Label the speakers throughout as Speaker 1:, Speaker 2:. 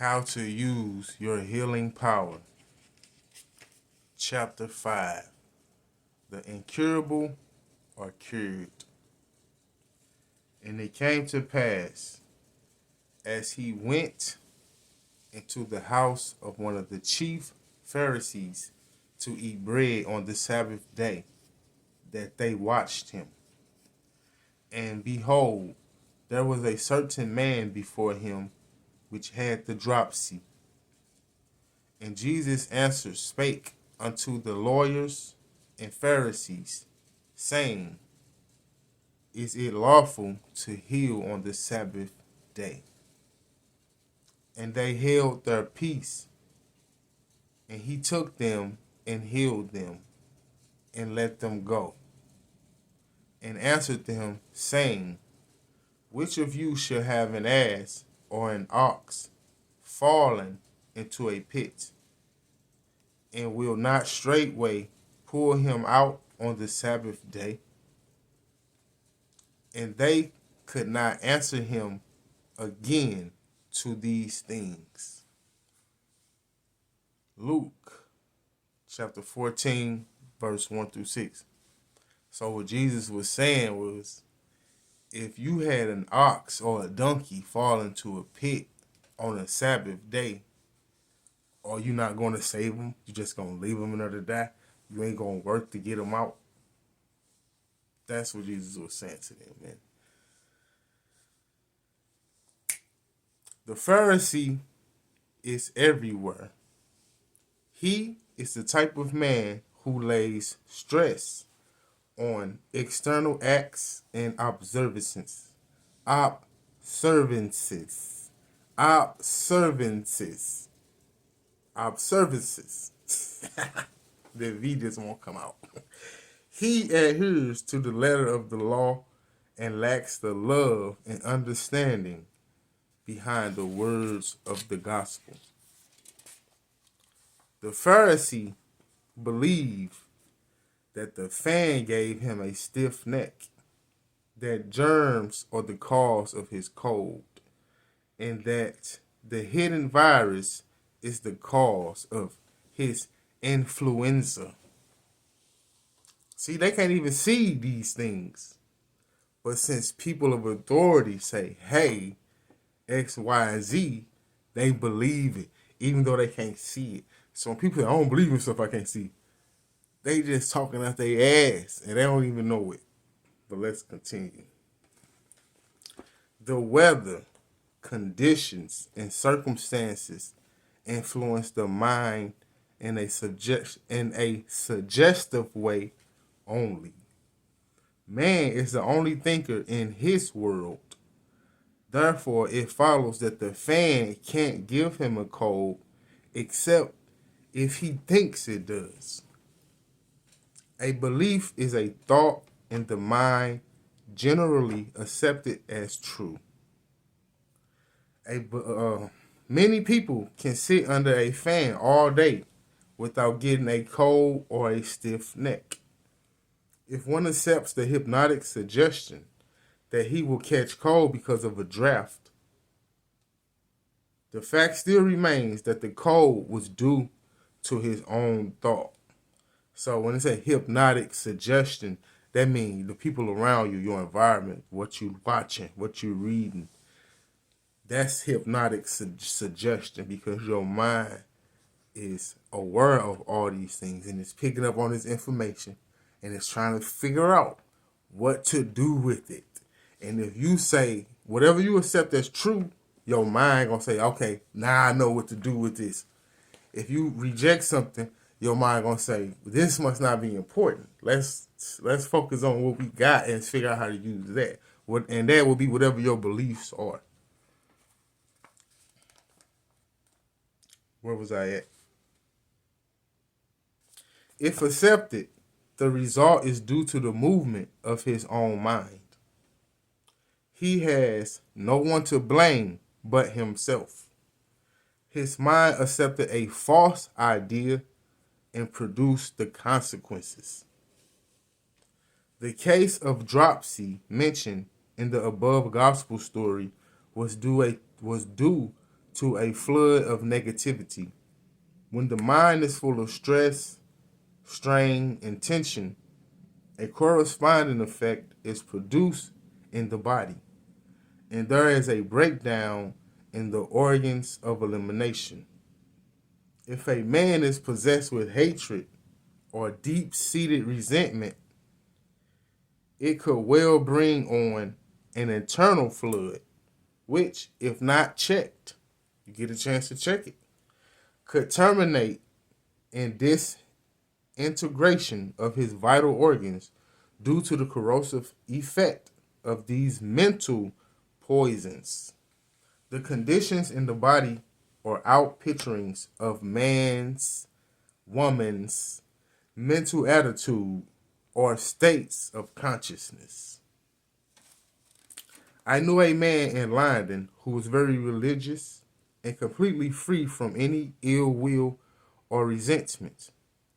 Speaker 1: How to use your healing power. Chapter 5. The incurable are cured. And it came to pass, as he went into the house of one of the chief Pharisees to eat bread on the Sabbath day, that they watched him. And behold, there was a certain man before him which had the dropsy. And Jesus answered, spake unto the lawyers and Pharisees, saying, is it lawful to heal on the Sabbath day? And they held their peace. And he took them and healed them and let them go. And answered them, saying, which of you shall have an ass or an ox fallen into a pit, and will not straightway pull him out on the Sabbath day? And they could not answer him again to these things. Luke chapter 14, verse 1 through 6. So what Jesus was saying was, if you had an ox or a donkey fall into a pit on a Sabbath day, are you not going to save them? You just going to leave them in there to die? You ain't going to work to get them out? That's what Jesus was saying to them, man. The Pharisee is everywhere. He is the type of man who lays stress on external acts and observances. Observances. The V just won't come out. He adheres to the letter of the law and lacks the love and understanding behind the words of the gospel. The Pharisee believed that the fan gave him a stiff neck, that germs are the cause of his cold, and that the hidden virus is the cause of his influenza. See, they can't even see these things. But since people of authority say, hey, X, Y, and Z, they believe it, even though they can't see it. So when people say, I don't believe in stuff I can't see, they just talking out their ass, and they don't even know it. But let's continue. The weather, conditions, and circumstances influence the mind in a suggestive way only. Man is the only thinker in his world. Therefore, it follows that the fan can't give him a cold except if he thinks it does. A belief is a thought in the mind generally accepted as true. Many people can sit under a fan all day without getting a cold or a stiff neck. If one accepts the hypnotic suggestion that he will catch cold because of a draft, the fact still remains that the cold was due to his own thought. So when it's a hypnotic suggestion, that means the people around you, your environment, what you're watching, what you're reading, that's hypnotic suggestion, because your mind is aware of all these things and it's picking up on this information and it's trying to figure out what to do with it. And if you say whatever you accept as true, your mind gonna say, okay, now I know what to do with this. If you reject something, your mind gonna say, this must not be important. Let's focus on what we got and figure out how to use that. And that will be whatever your beliefs are. Where was I at? If accepted, the result is due to the movement of his own mind. He has no one to blame but himself. His mind accepted a false idea and produced the consequences. The case of dropsy mentioned in the above gospel story was due to a flood of negativity. When the mind is full of stress, strain, and tension, a corresponding effect is produced in the body, and there is a breakdown in the organs of elimination. If a man is possessed with hatred or deep-seated resentment, it could well bring on an internal flood, which, if not checked, you get a chance to check it, could terminate in disintegration of his vital organs due to the corrosive effect of these mental poisons. The conditions in the body are outpicturings of man's, woman's mental attitude or states of consciousness. I knew a man in London who was very religious and completely free from any ill will or resentment.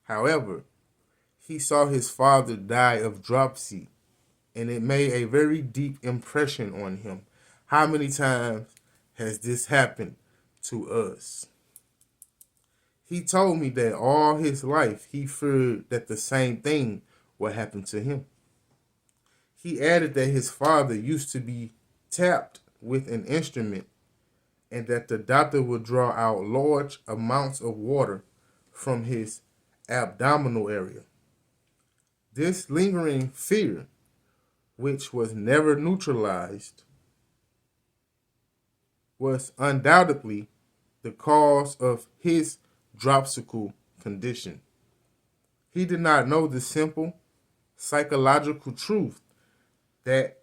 Speaker 1: However, he saw his father die of dropsy, and it made a very deep impression on him. How many times has this happened to us? He told me that all his life he feared that the same thing would happen to him. He added that his father used to be tapped with an instrument and that the doctor would draw out large amounts of water from his abdominal area. This lingering fear, which was never neutralized, was undoubtedly the cause of his dropsical condition. He did not know the simple psychological truth that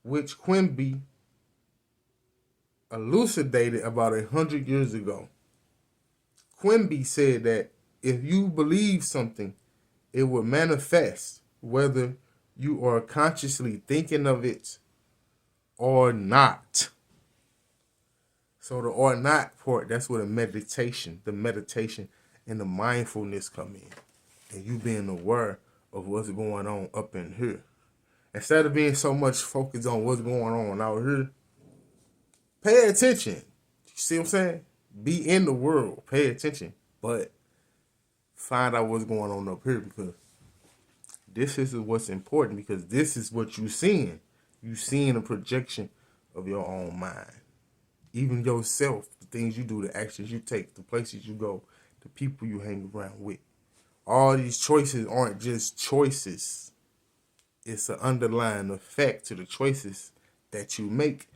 Speaker 1: which Quimby elucidated about 100 years ago. Quimby said that if you believe something, it will manifest whether you are consciously thinking of it or not. So the or not part, that's where the meditation and the mindfulness come in. And you being aware of what's going on up in here. Instead of being so much focused on what's going on out here, pay attention. You see what I'm saying? Be in the world. Pay attention. But find out what's going on up here, because this is what's important, because this is what you're seeing. You're seeing a projection of your own mind. Even yourself, the things you do, the actions you take, the places you go, the people you hang around with. All these choices aren't just choices. It's an underlying effect to the choices that you make,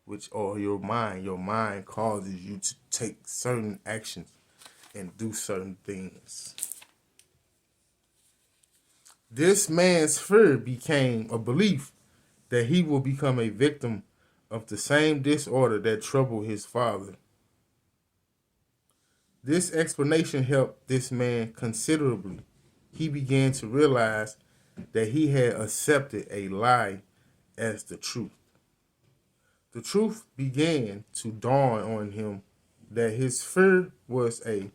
Speaker 1: which are your mind. Your mind causes you to take certain actions and do certain things. This man's fear became a belief that he will become a victim of the same disorder that troubled his father. This explanation helped this man considerably. He began to realize that he had accepted a lie as the truth. The truth began to dawn on him that his fear was a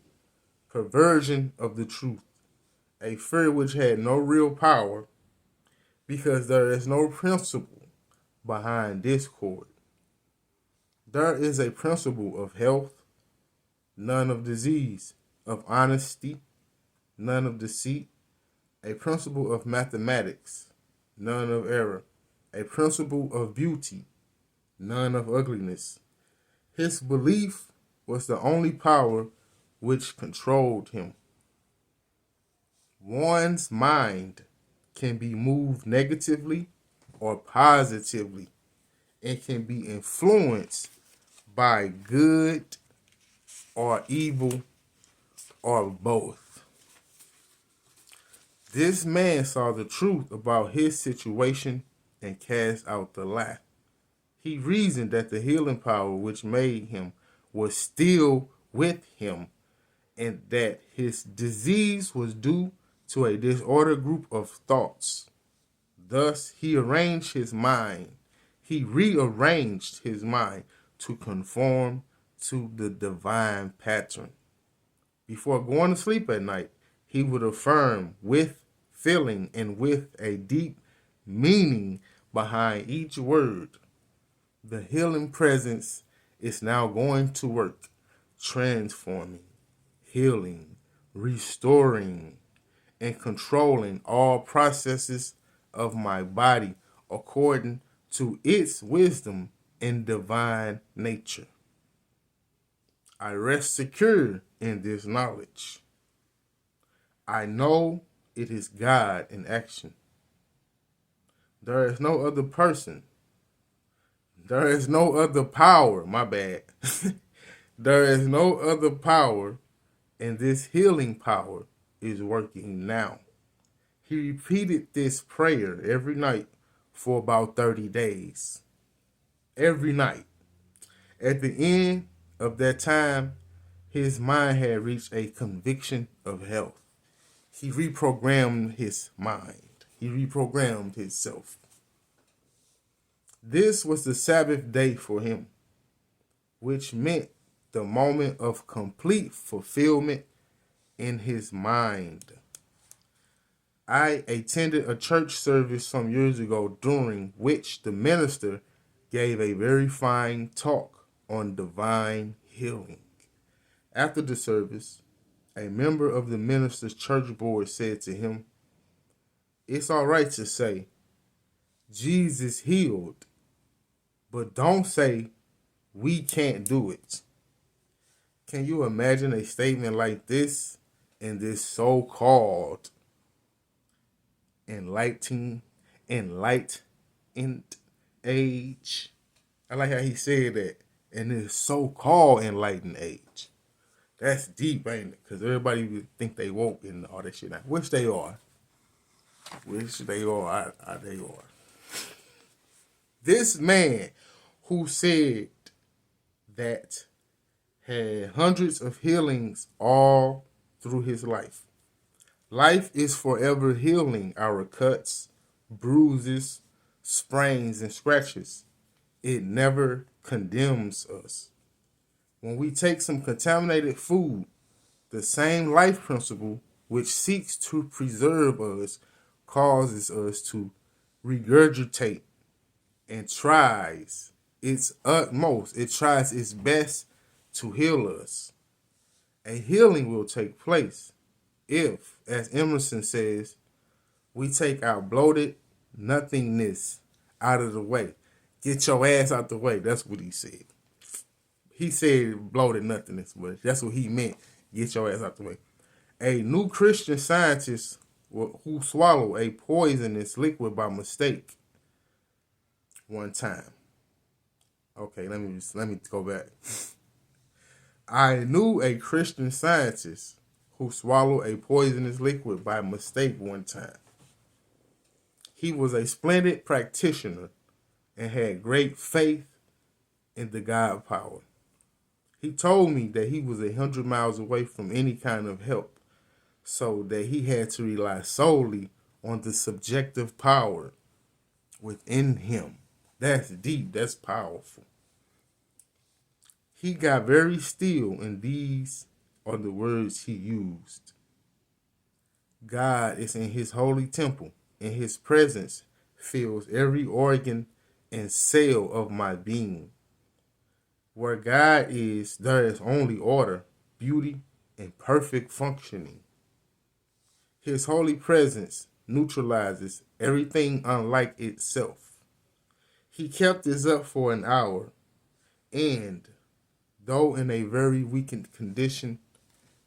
Speaker 1: perversion of the truth, a fear which had no real power because there is no principle behind discord. There is a principle of health, none of disease, of honesty, none of deceit, a principle of mathematics, none of error, a principle of beauty, none of ugliness. His belief was the only power which controlled him. One's mind can be moved negatively or positively and can be influenced by good or evil or both. This man saw the truth about his situation and cast out the lie. He reasoned that the healing power which made him was still with him and that his disease was due to a disordered group of thoughts. Thus, he rearranged his mind to conform to the divine pattern. Before going to sleep at night, he would affirm with feeling and with a deep meaning behind each word, the healing presence It's now going to work, transforming, healing, restoring, and controlling all processes of my body according to its wisdom and divine nature. I rest secure in this knowledge. I know it is God in action. There is no other person. There is no other power. My bad. There is no other power, and this healing power is working now. He repeated this prayer every night for about 30 days. Every night. At the end of that time, his mind had reached a conviction of health. He reprogrammed his mind. He reprogrammed himself. This was the Sabbath day for him, which meant the moment of complete fulfillment in his mind. I attended a church service some years ago during which the minister gave a very fine talk on divine healing. After the service, a member of the minister's church board said to him, "It's all right to say, Jesus healed, but don't say, we can't do it." Can you imagine a statement like this in this so-called enlightened age? I like how he said that, in this so-called enlightened age. That's deep, ain't it? Because everybody would think they woke and all that shit now. Which they are. They are. This man who said that had hundreds of healings all through his life. Life is forever healing our cuts, bruises, sprains, and scratches. It never condemns us. When we take some contaminated food, the same life principle which seeks to preserve us causes us to regurgitate and tries its utmost. It tries its best to heal us. A healing will take place if, as Emerson says, we take our bloated nothingness out of the way. Get your ass out the way. That's what he said. He said bloated nothingness, but that's what he meant. Get your ass out the way. A new Christian scientist who swallowed a poisonous liquid by mistake one time. Okay, let me go back. I knew a Christian scientist who swallowed a poisonous liquid by mistake one time. He was a splendid practitioner and had great faith in the God power. He told me that he was 100 miles away from any kind of help, so that he had to rely solely on the subjective power within him. That's deep. That's powerful. He got very still, and these are the words he used. God is in his holy temple, and his presence fills every organ and cell of my being. Where God is, there is only order, beauty, and perfect functioning. His holy presence neutralizes everything unlike itself. He kept this up for an hour, and, though in a very weakened condition,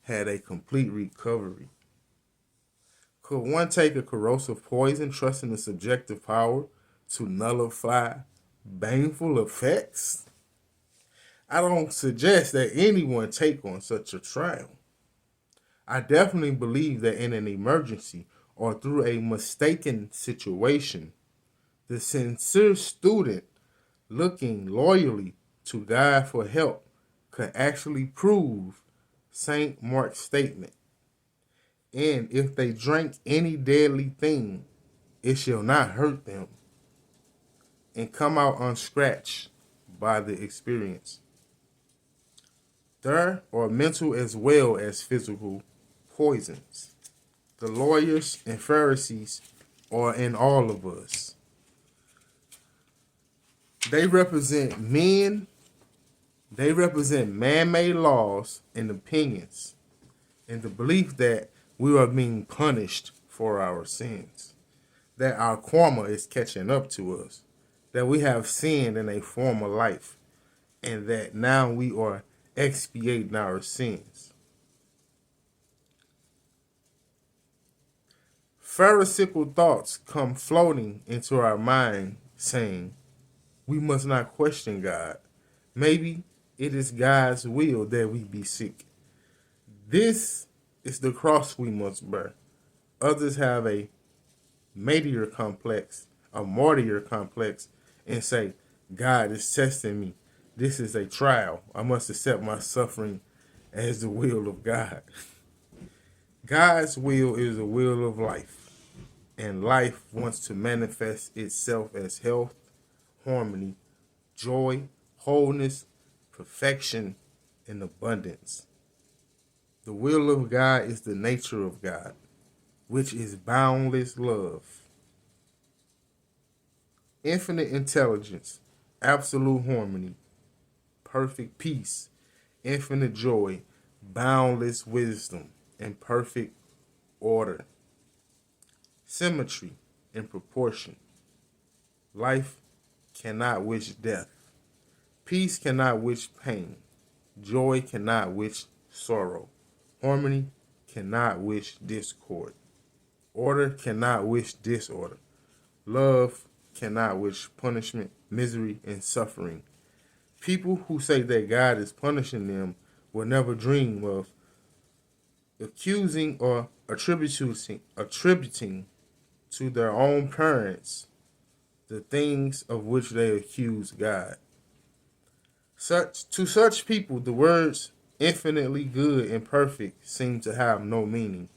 Speaker 1: had a complete recovery. Could one take a corrosive poison, trusting the subjective power to nullify baneful effects? I don't suggest that anyone take on such a trial. I definitely believe that in an emergency or through a mistaken situation, the sincere student looking loyally to God for help could actually prove St. Mark's statement. And if they drink any deadly thing, it shall not hurt them, and come out unscratched by the experience. There are mental as well as physical poisons. The lawyers and Pharisees are in all of us. They represent men They represent man-made laws and opinions and the belief that we are being punished for our sins, that our karma is catching up to us, that we have sinned in a former life, and that now we are expiating our sins. Pharisaical thoughts come floating into our mind saying, we must not question God. Maybe it is God's will that we be sick. This is the cross we must bear. Others have a martyr complex, and say, God is testing me. This is a trial. I must accept my suffering as the will of God. God's will is the will of life, and life wants to manifest itself as health, harmony, joy, wholeness, perfection, and abundance. The will of God is the nature of God, which is boundless love, infinite intelligence, absolute harmony, perfect peace, infinite joy, boundless wisdom, and perfect order, symmetry and proportion. Life cannot wish death. Peace cannot wish pain. Joy cannot wish sorrow. Harmony cannot wish discord. Order cannot wish disorder. Love cannot wish punishment, misery, and suffering. People who say that God is punishing them will never dream of accusing or attributing to their own parents the things of which they accuse God. To such people, the words infinitely good and perfect seem to have no meaning.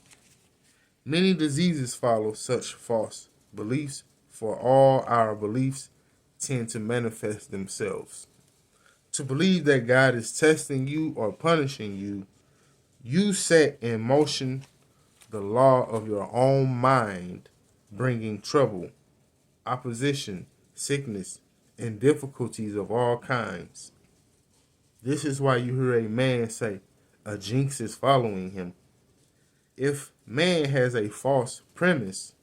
Speaker 1: Many diseases follow such false beliefs, for all our beliefs tend to manifest themselves. To believe that God is testing you or punishing you, you set in motion the law of your own mind, bringing trouble, opposition, sickness, and difficulties of all kinds. This is why you hear a man say, a jinx is following him. If man has a false premise,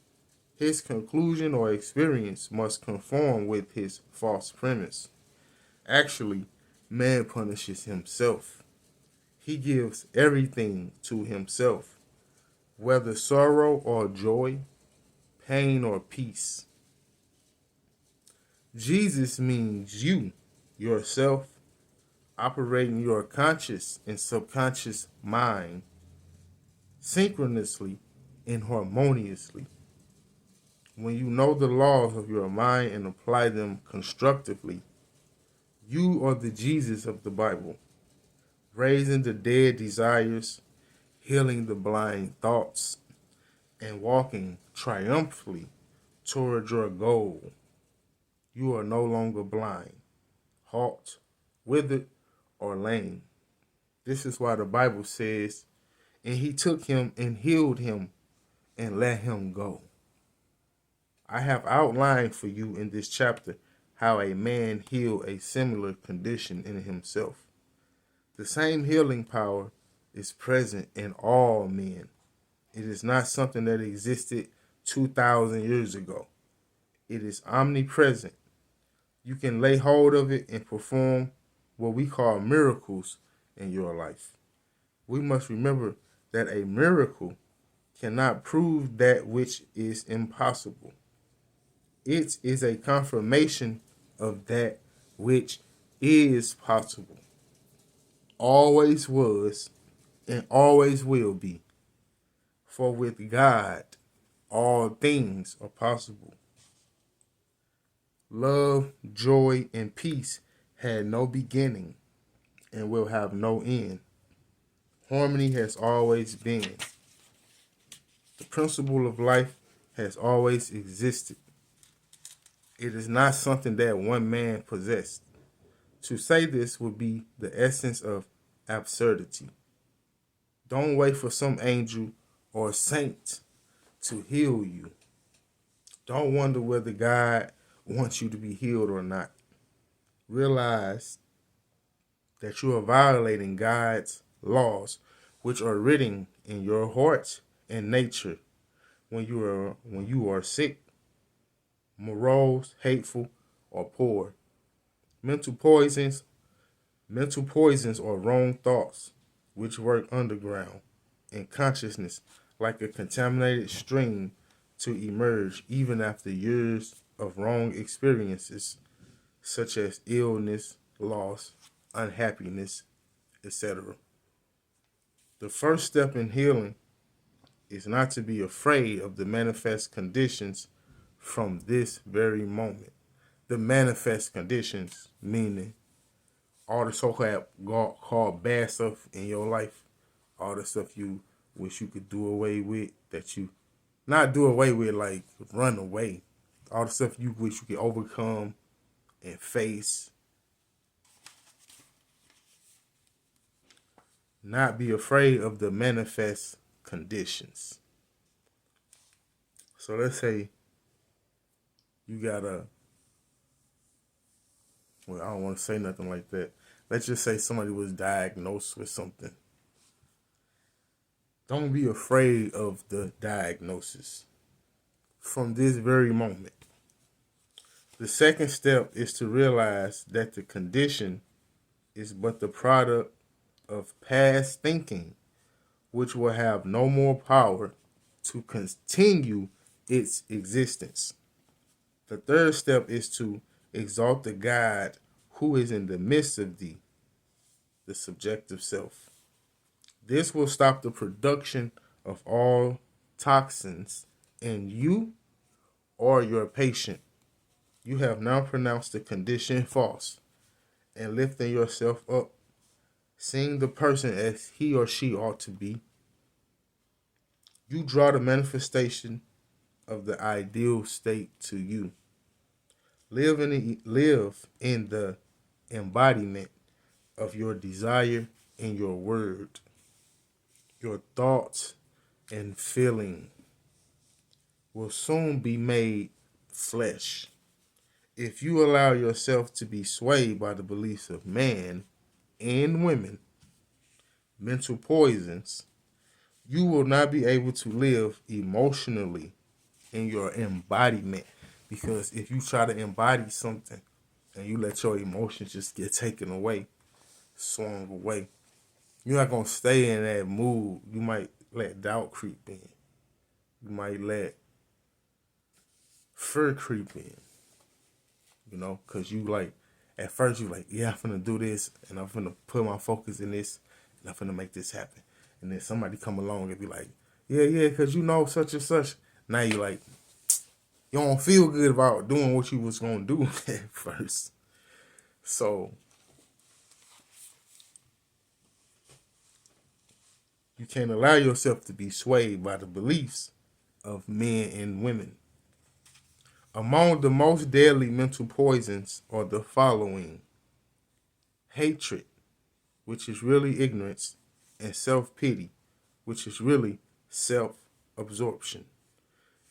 Speaker 1: his conclusion or experience must conform with his false premise. Actually, man punishes himself. He gives everything to himself, whether sorrow or joy, pain or peace. Jesus means you, yourself, operating your conscious and subconscious mind synchronously and harmoniously. When you know the laws of your mind and apply them constructively, you are the Jesus of the Bible, raising the dead desires, healing the blind thoughts, and walking triumphantly toward your goal. You are no longer blind, halt, withered, or lame. This is why the Bible says, and he took him and healed him and let him go. I have outlined for you in this chapter how a man healed a similar condition in himself. The same healing power is present in all men. It is not something that existed 2,000 years ago. It is omnipresent. You can lay hold of it and perform what we call miracles in your life. We must remember that a miracle cannot prove that which is impossible. It is a confirmation of that which is possible, always was, and always will be. For with God, all things are possible. Love, joy, and peace had no beginning and will have no end. Harmony has always been. The principle of life has always existed. It is not something that one man possessed. To say this would be the essence of absurdity. Don't wait for some angel or saint to heal you. Don't wonder whether God wants you to be healed or not. Realize that you are violating God's laws, which are written in your heart and nature when you are sick, morose, hateful, or poor. Mental poisons, mental poisons are wrong thoughts, which work underground in consciousness like a contaminated stream to emerge even after years of wrong experiences, such as illness, loss, unhappiness, etc. The first step in healing is not to be afraid of the manifest conditions from this very moment. The manifest conditions, meaning all the so-called bad stuff in your life, all the stuff you wish you could do away with, that you not do away with, like run away. All the stuff you wish you could overcome and face. Not be afraid of the manifest conditions. So let's say you got well, I don't want to say nothing like that. Let's just say somebody was diagnosed with something. Don't be afraid of the diagnosis from this very moment. The second step is to realize that the condition is but the product of past thinking, which will have no more power to continue its existence. The third step is to exalt the God who is in the midst of thee, the subjective self. This will stop the production of all toxins in you or your patient. You have now pronounced the condition false and lifting yourself up, seeing the person as he or she ought to be. You draw the manifestation of the ideal state to you. Live in the embodiment of your desire in your word, your thoughts and feeling will soon be made flesh. If you allow yourself to be swayed by the beliefs of man and women, mental poisons, you will not be able to live emotionally in your embodiment. Because if you try to embody something and you let your emotions just get taken away, swung away, you're not going to stay in that mood. You might let doubt creep in. You might let fear creep in. Because you like, at first you like, yeah, I'm finna do this and I'm finna put my focus in this and I'm finna make this happen. And then somebody come along and be like, yeah, because such and such. Now you like, you don't feel good about doing what you was going to do at first. So you can't allow yourself to be swayed by the beliefs of men and women. Among the most deadly mental poisons are the following: hatred, which is really ignorance, and self-pity, which is really self-absorption.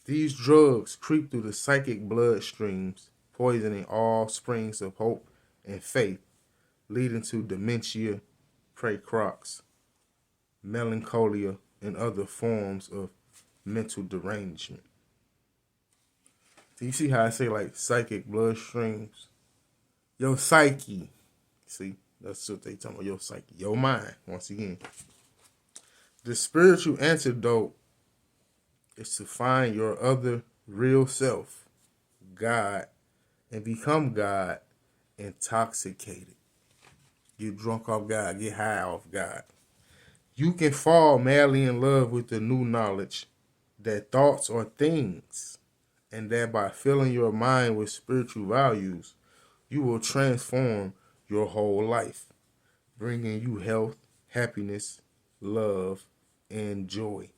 Speaker 1: These drugs creep through the psychic bloodstreams, poisoning all springs of hope and faith, leading to dementia, praecrox, melancholia, and other forms of mental derangement. So you see how I say like psychic bloodstreams? Your psyche. See, that's what they talking about, your psyche, your mind, once again. The spiritual antidote is to find your other real self, God, and become God intoxicated. Get drunk off God, get high off God. You can fall madly in love with the new knowledge that thoughts are things, and that by filling your mind with spiritual values, you will transform your whole life, bringing you health, happiness, love, and joy.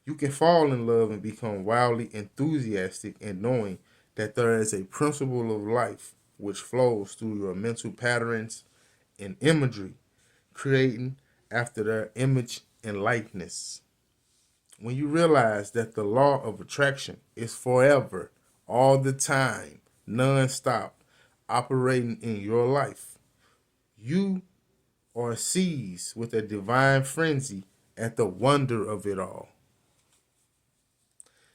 Speaker 1: You can fall in love and become wildly enthusiastic in knowing that there is a principle of life which flows through your mental patterns and imagery, creating after their image and likeness. When you realize that the law of attraction is forever, all the time, non-stop, operating in your life, you or seized with a divine frenzy at the wonder of it all.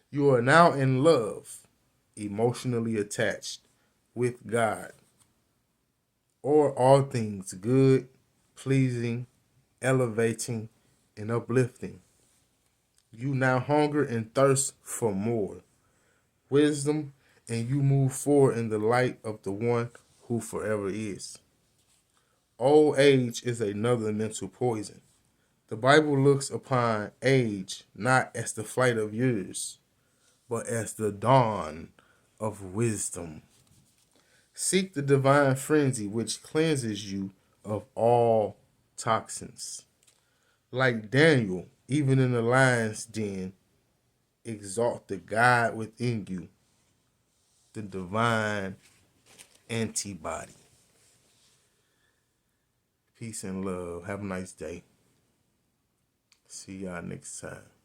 Speaker 1: You are now in love, emotionally attached with God, or all things good, pleasing, elevating, and uplifting. You now hunger and thirst for more wisdom, and you move forward in the light of the one who forever is. Old age is another mental poison. The Bible looks upon age not as the flight of years, but as the dawn of wisdom. Seek the divine frenzy which cleanses you of all toxins. Like Daniel, even in the lion's den, exalt the God within you, the divine antibody. Peace and love. Have a nice day. See y'all next time.